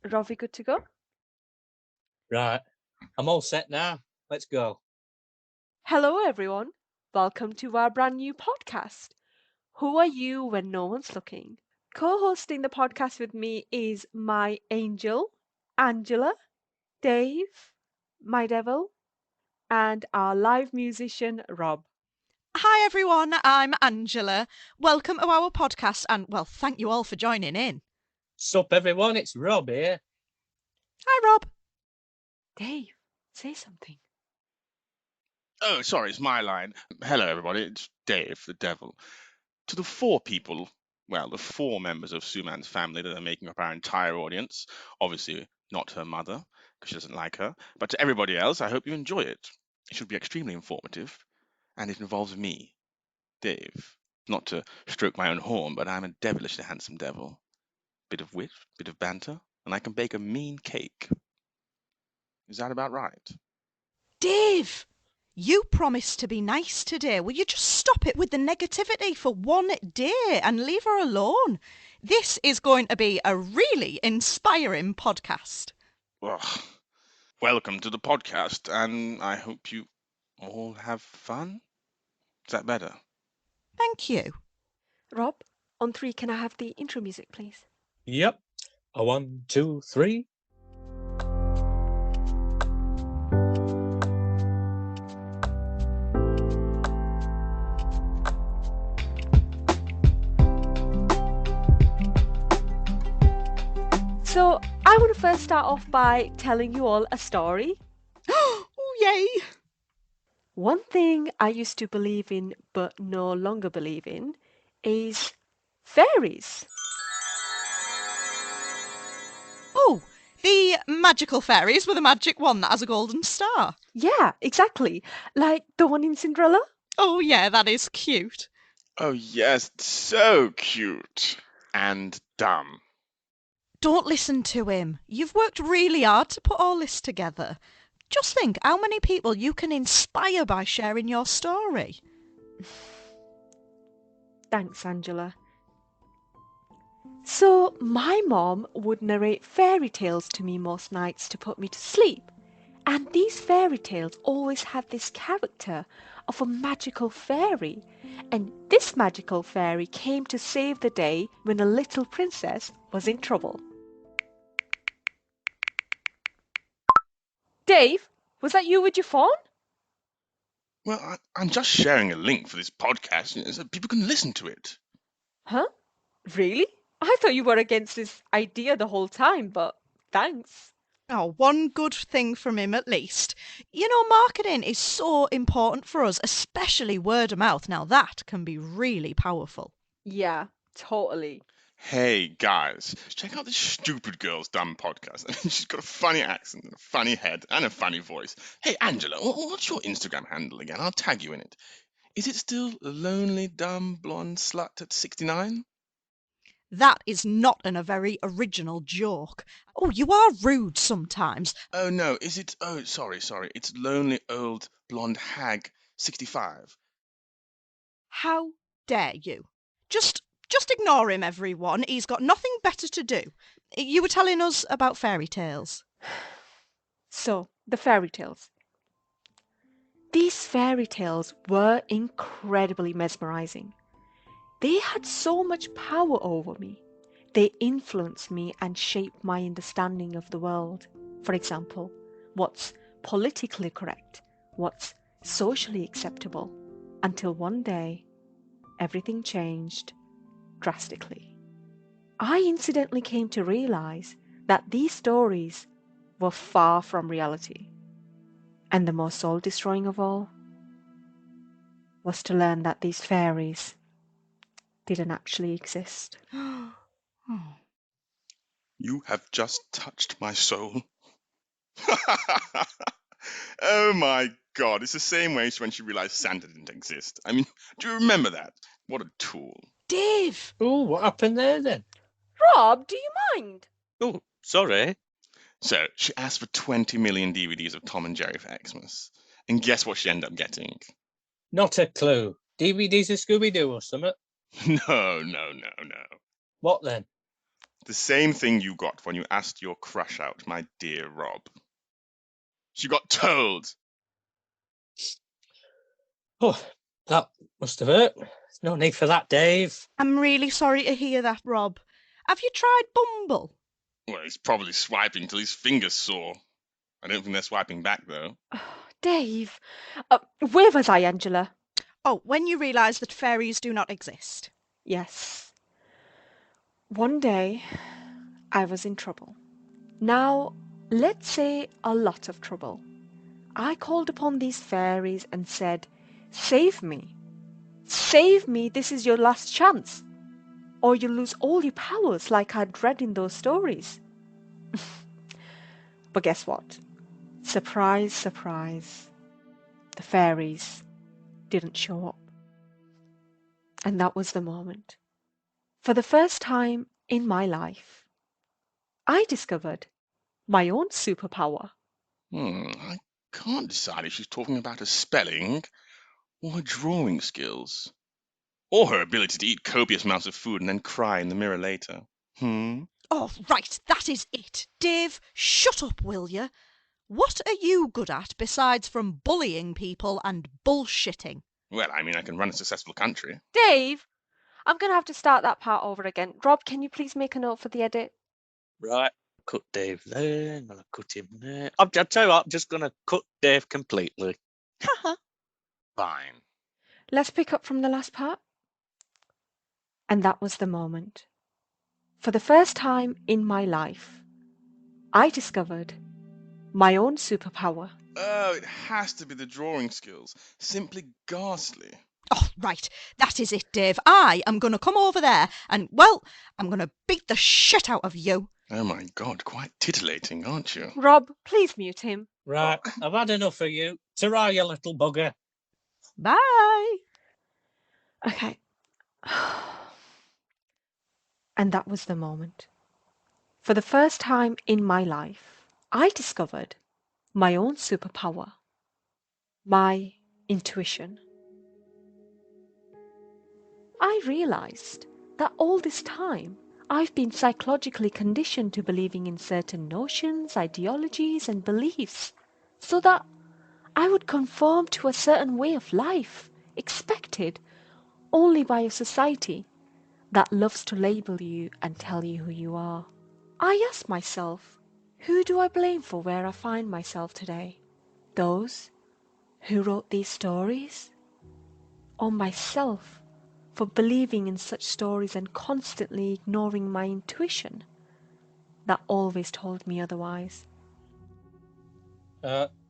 Robbie, good to go? Right, I'm all set now. Let's go. Hello, everyone. Welcome to our brand new podcast. Who are you when no one's looking? Co hosting the podcast with me is my angel, Angela, Dave, my devil, and our live musician, Rob. Hi everyone, I'm Angela. Welcome to our podcast and, well, thank you all for joining in. Sup, everyone, it's Rob here. Hi Rob. Dave, say something. Oh, sorry, it's my line. Hello, everybody. It's Dave, the devil. To the four people, well, the four members of Suman's family that are making up our entire audience, obviously not her mother, because she doesn't like her, but to everybody else, I hope you enjoy it. It should be extremely informative, and it involves me, Dave. Not to stroke my own horn, but I'm a devilishly handsome devil. Bit of wit, bit of banter, and I can bake a mean cake. Is that about right? Dave, you promised to be nice today. Will you just stop it with the negativity for one day and leave her alone? This is going to be a really inspiring podcast. Well, welcome to the podcast, and I hope you all have fun. Is that better? Thank you. Rob, on three, can I have the intro music, please? Yep. A 1, 2, 3. So, I want to first start off by telling you all a story. Oh, yay! One thing I used to believe in but no longer believe in is fairies. Oh, the magical fairies with a magic wand that has a golden star. Yeah, exactly. Like the one in Cinderella. Oh yeah, that is cute. Oh, yes, so cute. And dumb. Don't listen to him. You've worked really hard to put all this together. Just think how many people you can inspire by sharing your story. Thanks, Angela. So, my mom would narrate fairy tales to me most nights to put me to sleep. And these fairy tales always had this character of a magical fairy. And this magical fairy came to save the day when a little princess was in trouble. Dave, was that you with your phone? Well, I'm just sharing a link for this podcast so people can listen to it. Huh? Really? I thought you were against this idea the whole time, but thanks. Oh, one good thing from him at least. You know, marketing is so important for us, especially word of mouth. Now that can be really powerful. Yeah, totally. Hey, guys, check out this stupid girl's dumb podcast. I mean, she's got a funny accent and a funny head and a funny voice. Hey, Angela, what's your Instagram handle again? I'll tag you in it. Is it still lonely, dumb, blonde slut at 69? That is not a very original joke. Oh, you are rude sometimes. Oh, no, is it? Oh, sorry. It's lonely, old, blonde hag 65. How dare you? Just ignore him, everyone. He's got nothing better to do. You were telling us about fairy tales. So, the fairy tales. These fairy tales were incredibly mesmerizing. They had so much power over me. They influenced me and shaped my understanding of the world. For example, what's politically correct, what's socially acceptable, until one day, everything changed drastically. I incidentally came to realize that these stories were far from reality. And the most soul destroying of all was to learn that these fairies didn't actually exist. You have just touched my soul. Oh my god, it's the same way when she realized Santa didn't exist. I mean, do you remember that? What a tool. Dave! Oh, what happened there then? Rob, do you mind? Oh, sorry. So, she asked for 20 million DVDs of Tom and Jerry for Xmas. And guess what she ended up getting? Not a clue. DVDs of Scooby-Doo or something? No. What then? The same thing you got when you asked your crush out, my dear Rob. She got told. Oh, that must have hurt. No need for that, Dave. I'm really sorry to hear that, Rob. Have you tried Bumble? Well, he's probably swiping till his fingers sore. I don't think they're swiping back, though. Dave, where was I, Angela? Oh, when you realise that fairies do not exist. Yes. One day, I was in trouble. Now, let's say a lot of trouble. I called upon these fairies and said, "Save me. Save me, this is your last chance. Or you'll lose all your powers like I'd read in those stories." But guess what? Surprise, surprise. The fairies didn't show up. And that was the moment. For the first time in my life, I discovered my own superpower. I can't decide if she's talking about her spelling or her drawing skills. Or her ability to eat copious amounts of food and then cry in the mirror later. Oh, right, that is it. Dave, shut up, will you? What are you good at besides from bullying people and bullshitting? Well, I mean, I can run a successful country. Dave, I'm going to have to start that part over again. Rob, can you please make a note for the edit? Right. Cut Dave there, and I'll cut him there. I'll tell you what, I'm just going to cut Dave completely. Fine. Let's pick up from the last part. And that was the moment. For the first time in my life, I discovered my own superpower. Oh, it has to be the drawing skills. Simply ghastly. Oh, right, that is it, Dave. I am going to come over there and, well, I'm going to beat the shit out of you. Oh my God, quite titillating, aren't you? Rob, please mute him. Right, I've had enough of you. Ta-ra, you little bugger. Bye. Okay. And that was the moment. For the first time in my life, I discovered my own superpower. My intuition. I realized that all this time I've been psychologically conditioned to believing in certain notions, ideologies, and beliefs, so that I would conform to a certain way of life, expected only by a society that loves to label you and tell you who you are. I ask myself, who do I blame for where I find myself today? Those who wrote these stories? Or myself for believing in such stories and constantly ignoring my intuition that always told me otherwise?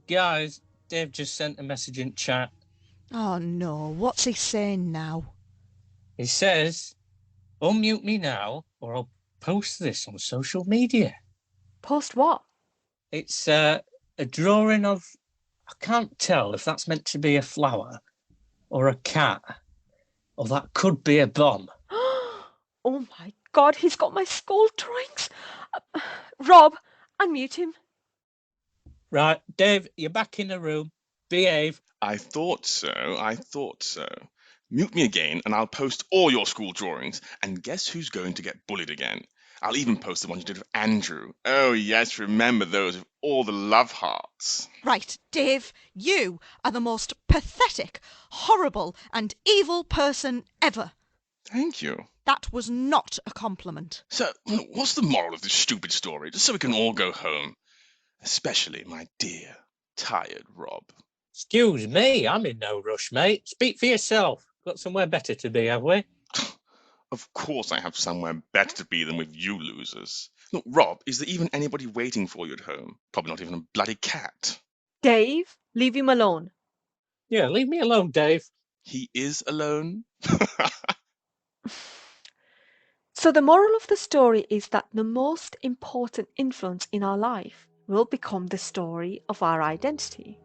Guys, Dave just sent a message in chat. Oh, no, what's he saying now? He says, unmute me now or I'll post this on social media. Post what? It's a drawing of, I can't tell if that's meant to be a flower or a cat, or that could be a bomb. Oh my God, he's got my school drawings. Rob, unmute him. Right, Dave, you're back in the room. Behave. I thought so. Mute me again and I'll post all your school drawings. And guess who's going to get bullied again? I'll even post the ones you did of Andrew. Oh yes, remember those with all the love hearts. Right, Dave, you are the most pathetic, horrible and evil person ever. Thank you. That was not a compliment. So, what's the moral of this stupid story? Just so we can all go home. Especially my dear, tired Rob. Excuse me, I'm in no rush, mate. Speak for yourself. Got somewhere better to be, have we? Of course I have somewhere better to be than with you losers. Look, Rob, is there even anybody waiting for you at home? Probably not even a bloody cat. Dave, leave him alone. Yeah, leave me alone, Dave. He is alone? So the moral of the story is that the most important influence in our life will become the story of our identity.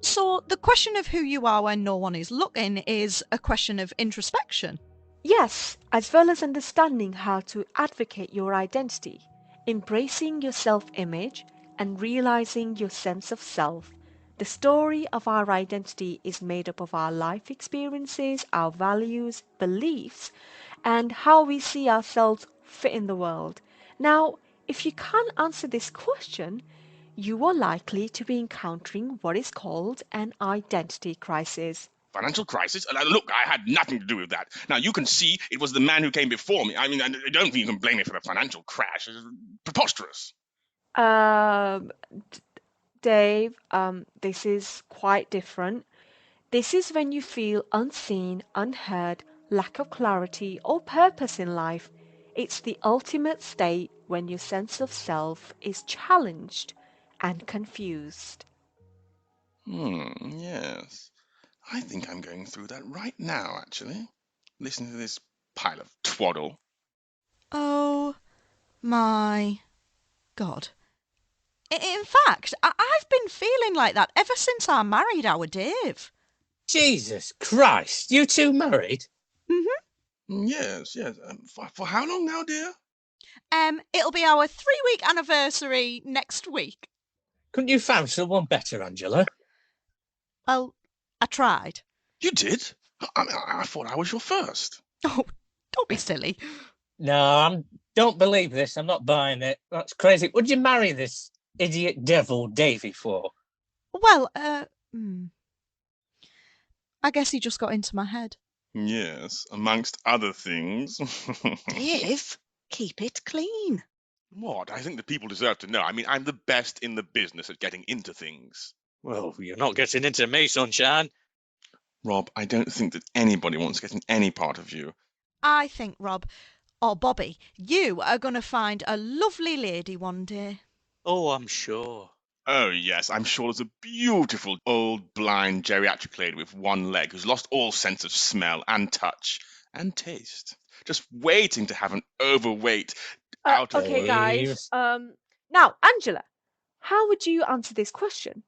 So the question of who you are when no one is looking is a question of introspection. Yes, as well as understanding how to advocate your identity, embracing your self-image and realizing your sense of self. The story of our identity is made up of our life experiences, our values, beliefs, and how we see ourselves fit in the world. Now, if you can't answer this question, you are likely to be encountering what is called an identity crisis. Financial crisis? Look, I had nothing to do with that. Now, you can see it was the man who came before me. I mean, I don't think you can blame me for the financial crash. It's preposterous. Um, Dave, this is quite different. This is when you feel unseen, unheard, lack of clarity or purpose in life. It's the ultimate state when your sense of self is challenged and confused. Yes. I think I'm going through that right now, actually. Listening to this pile of twaddle. Oh my God. In fact, I've been feeling like that ever since I married our Dave. Jesus Christ, you two married? Yes. For how long now, dear? It'll be our 3-week anniversary next week. Couldn't you find someone better, Angela? Well, I tried. You did? I thought I was your first. Oh, don't be silly. No, I don't believe this. I'm not buying it. That's crazy. Would you marry this idiot devil Davy for? Well, I guess he just got into my head. Yes, amongst other things. Dave, keep it clean. What? I think the people deserve to know. I mean, I'm the best in the business at getting into things. Well, you're not getting into me, sunshine. Rob, I don't think that anybody wants to get in any part of you. I think, Rob, or Bobby, you are going to find a lovely lady one day. Oh, I'm sure. Oh, yes, I'm sure there's a beautiful old blind geriatric lady with one leg who's lost all sense of smell and touch and taste. Just waiting to have an overweight out of Okay, Dave. guys. Now, Angela, how would you answer this question?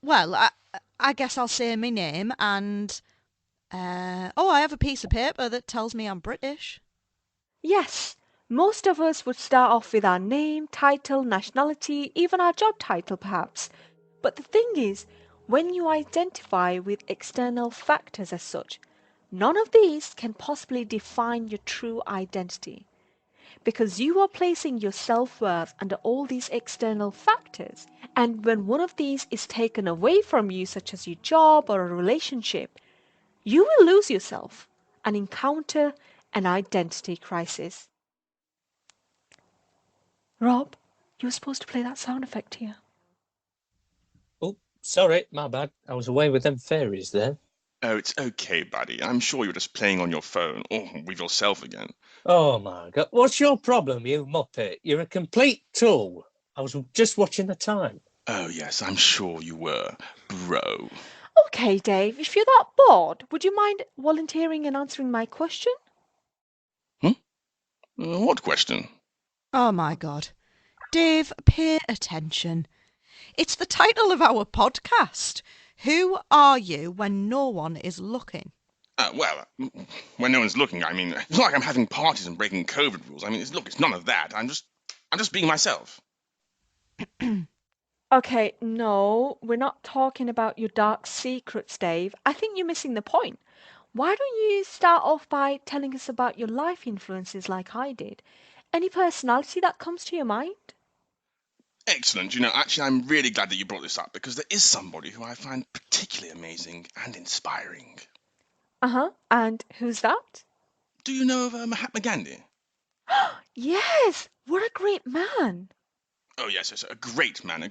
Well, I guess I'll say my name and... I have a piece of paper that tells me I'm British. Yes, most of us would start off with our name, title, nationality, even our job title perhaps. But the thing is, when you identify with external factors as such, none of these can possibly define your true identity. Because you are placing your self-worth under all these external factors, and when one of these is taken away from you, such as your job or a relationship, you will lose yourself and encounter an identity crisis. Rob, you were supposed to play that sound effect here. Oh, sorry, my bad. I was away with them fairies then. Oh, it's okay, buddy. I'm sure you're just playing on your phone or with yourself again. Oh my God, what's your problem, you muppet? You're a complete tool. I was just watching the time. Oh, yes, I'm sure you were, bro. Okay, Dave, if you're that bored, would you mind volunteering and answering my question? What question? Oh my God. Dave, pay attention. It's the title of our podcast. Who are you when no one is looking? When no one's looking, I mean, it's not like I'm having parties and breaking COVID rules. I mean, it's none of that. I'm just being myself. Okay, no, we're not talking about your dark secrets, Dave. I think you're missing the point. Why don't you start off by telling us about your life influences like I did? Any personality that comes to your mind? Excellent. Actually, I'm really glad that you brought this up because there is somebody who I find particularly amazing and inspiring. Uh-huh. And who's that? Do you know of Mahatma Gandhi? Yes, what a great man. Oh, yes, a great man, a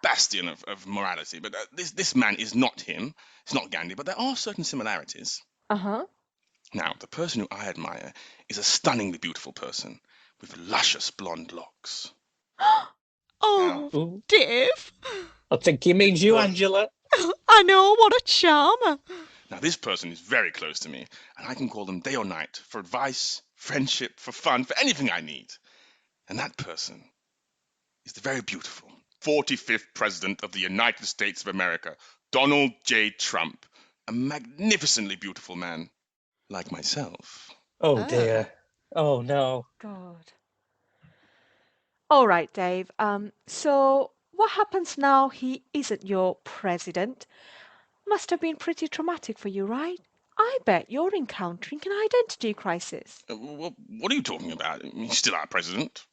bastion of morality. But this man is not him. It's not Gandhi, but there are certain similarities. Uh-huh. Now, the person who I admire is a stunningly beautiful person with luscious blonde locks. Oh, Ooh, Dave. I think he means you, Angela. I know, what a charmer. Now, this person is very close to me, and I can call them day or night for advice, friendship, for fun, for anything I need. And that person is the very beautiful 45th President of the United States of America, Donald J. Trump, a magnificently beautiful man like myself. Oh Ah. dear. Oh no. God. All right, Dave. So what happens now he isn't your president? Must have been pretty traumatic for you, right? I bet you're encountering an identity crisis. What are you talking about? He's still our president.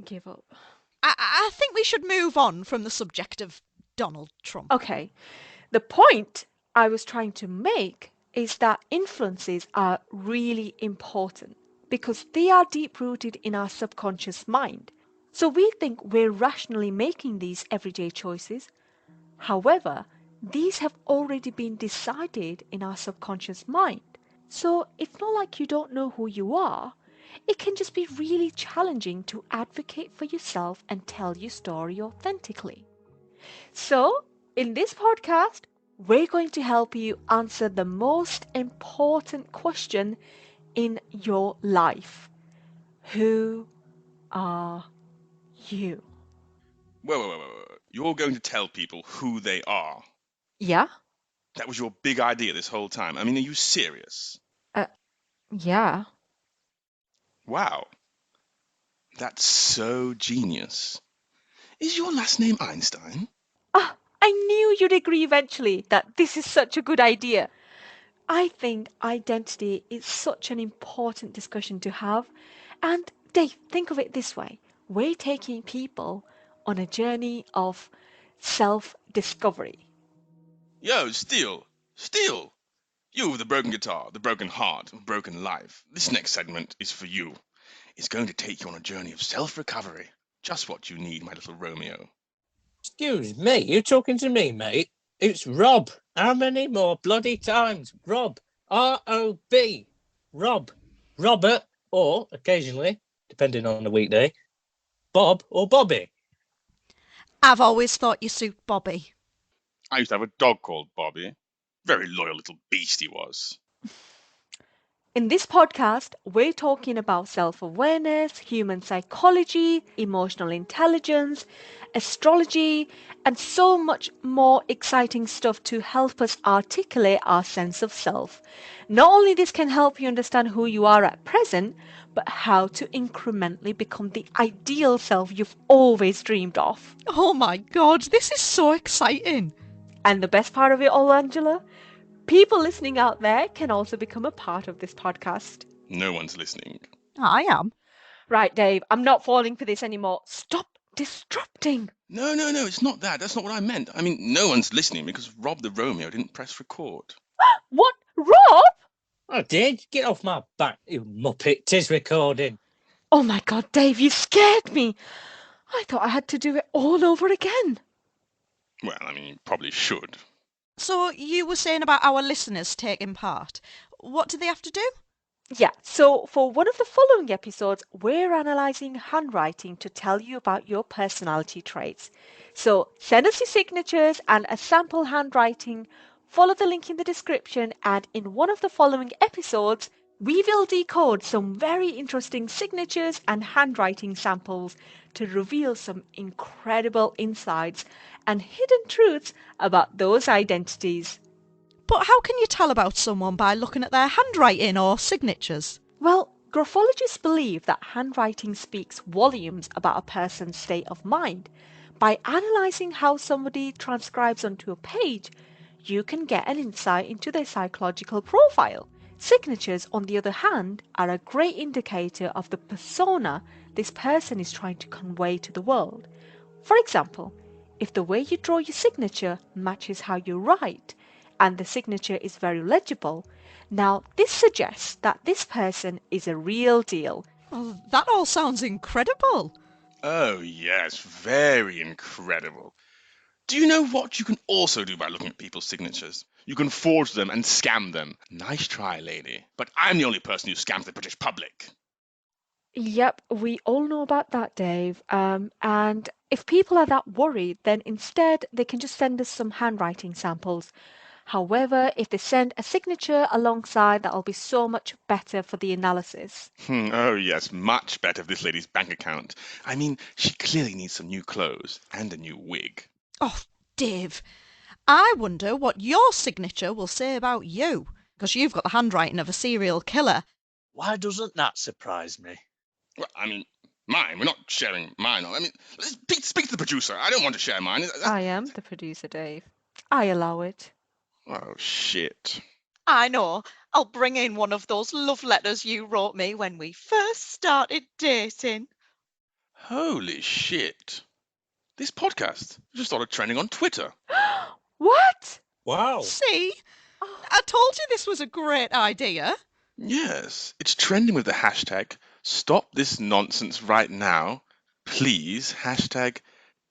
Give up. I think we should move on from the subject of Donald Trump. Okay, the point I was trying to make is that influences are really important because they are deep rooted in our subconscious mind. So we think we're rationally making these everyday choices. However, these have already been decided in our subconscious mind. So it's not like you don't know who you are. It can just be really challenging to advocate for yourself and tell your story authentically. So, in this podcast, we're going to help you answer the most important question in your life. Who are you? Whoa. You're going to tell people who they are. Yeah? That was your big idea this whole time. I mean, are you serious? Yeah. Wow. That's so genius. Is your last name Einstein? Ah, I knew you'd agree eventually that this is such a good idea. I think identity is such an important discussion to have. And Dave, think of it this way. We're taking people on a journey of self-discovery. Yo, Steele! You with the broken guitar, the broken heart, broken life. This next segment is for you. It's going to take you on a journey of self-recovery. Just what you need, my little Romeo. Excuse me, you talking to me, mate? It's Rob. How many more bloody times? Rob. R-O-B. Rob. Robert, or occasionally, depending on the weekday, Bob or Bobby. I've always thought you suit Bobby. I used to have a dog called Bobby. Very loyal little beast he was. In this podcast, we're talking about self-awareness, human psychology, emotional intelligence, astrology, and so much more exciting stuff to help us articulate our sense of self. Not only this can help you understand who you are at present, but how to incrementally become the ideal self you've always dreamed of. Oh my God, this is so exciting. And the best part of it all, Angela, people listening out there can also become a part of this podcast. No one's listening. I am. Right, Dave, I'm not falling for this anymore. Stop disrupting. No, it's not that. That's not what I meant. I mean, no one's listening because Rob the Romeo didn't press record. What? Rob? I did. Get off my back, you muppet. 'Tis recording. Oh my God, Dave, you scared me. I thought I had to do it all over again. Well, I mean, you probably should. So you were saying about our listeners taking part. What do they have to do? Yeah, so for one of the following episodes, we're analysing handwriting to tell you about your personality traits. So send us your signatures and a sample handwriting, follow the link in the description, and in one of the following episodes, we will decode some very interesting signatures and handwriting samples to reveal some incredible insights and hidden truths about those identities. But how can you tell about someone by looking at their handwriting or signatures? Well, graphologists believe that handwriting speaks volumes about a person's state of mind. By analysing how somebody transcribes onto a page, you can get an insight into their psychological profile. Signatures, on the other hand, are a great indicator of the persona this person is trying to convey to the world. For example, if the way you draw your signature matches how you write, and the signature is very legible, now this suggests that this person is a real deal. Well, that all sounds incredible. Oh, yes, very incredible. Do you know what you can also do by looking at people's signatures? You can forge them and scam them. Nice try, lady. But I'm the only person who scams the British public. Yep, we all know about that, Dave. And if people are that worried, then instead they can just send us some handwriting samples. However, if they send a signature alongside, that'll be so much better for the analysis. Oh, yes, much better for this lady's bank account. I mean, she clearly needs some new clothes and a new wig. Oh, Dave, I wonder what your signature will say about you, because you've got the handwriting of a serial killer. Why doesn't that surprise me? Well, I mean, mine. We're not sharing mine. I mean, speak to the producer. I don't want to share mine. I am the producer, Dave. I allow it. Oh, shit. I know. I'll bring in one of those love letters you wrote me when we first started dating. Holy shit. This podcast just started trending on Twitter. What? Wow. See? Oh, I told you this was a great idea. Yes, it's trending with the hashtag stop this nonsense right now. Please, hashtag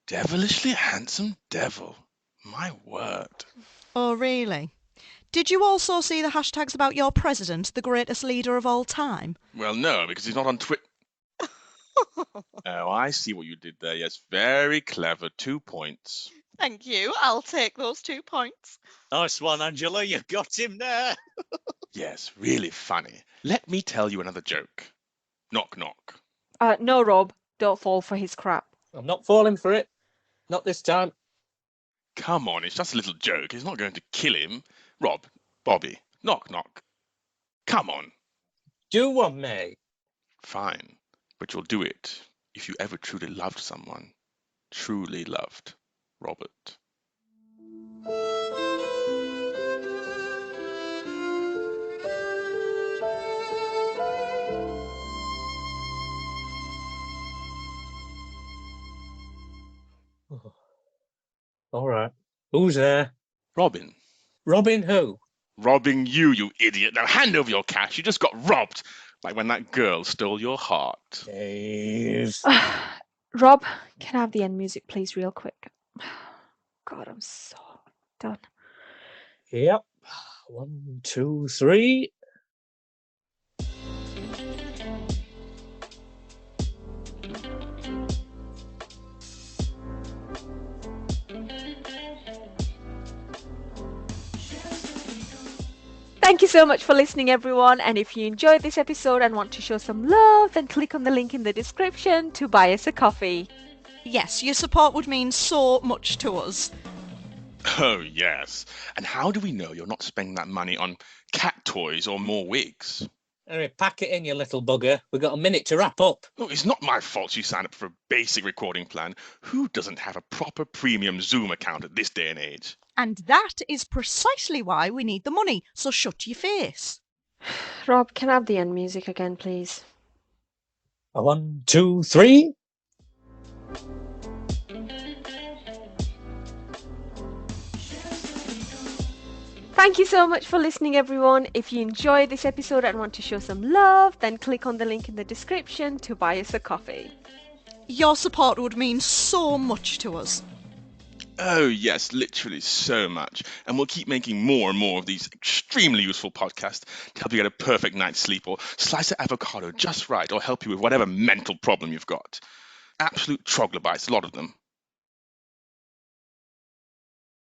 devilishly handsome devil. My word. Oh, really? Did you also see the hashtags about your president, the greatest leader of all time? Well, no, because he's not on Twitter. Oh, I see what you did there. Yes, very clever. 2 points. Thank you. I'll take those 2 points. Nice one, Angela. You got him there. Yes, really funny. Let me tell you another joke. Knock, knock. no, Rob, don't fall for his crap. I'm not falling for it. Not this time. Come on, it's just a little joke. It's not going to kill him. Rob, Bobby, knock, knock. Come on. Do one, mate. Fine, but you'll do it if you ever truly loved someone. Truly loved Robert. All right. Who's there? Robin. Robin who? Robbing you, you idiot. Now hand over your cash. You just got robbed. Like when that girl stole your heart. Dave. Rob, can I have the end music, please, real quick? God, I'm so done. Yep. 1, 2, 3. Thank you so much for listening, everyone. And if you enjoyed this episode and want to show some love, then click on the link in the description to buy us a coffee. Yes, your support would mean so much to us. Oh, yes. And how do we know you're not spending that money on cat toys or more wigs? Anyway, pack it in, you little bugger. We've got a minute to wrap up. Look, it's not my fault you signed up for a basic recording plan. Who doesn't have a proper premium Zoom account at this day and age? And that is precisely why we need the money, so shut your face. Rob, can I have the end music again, please? 1, 2, 3. Thank you so much for listening, everyone. If you enjoyed this episode and want to show some love, then click on the link in the description to buy us a coffee. Your support would mean so much to us. Oh, yes, literally so much. And we'll keep making more and more of these extremely useful podcasts to help you get a perfect night's sleep or slice of avocado just right or help you with whatever mental problem you've got. Absolute troglodytes, a lot of them.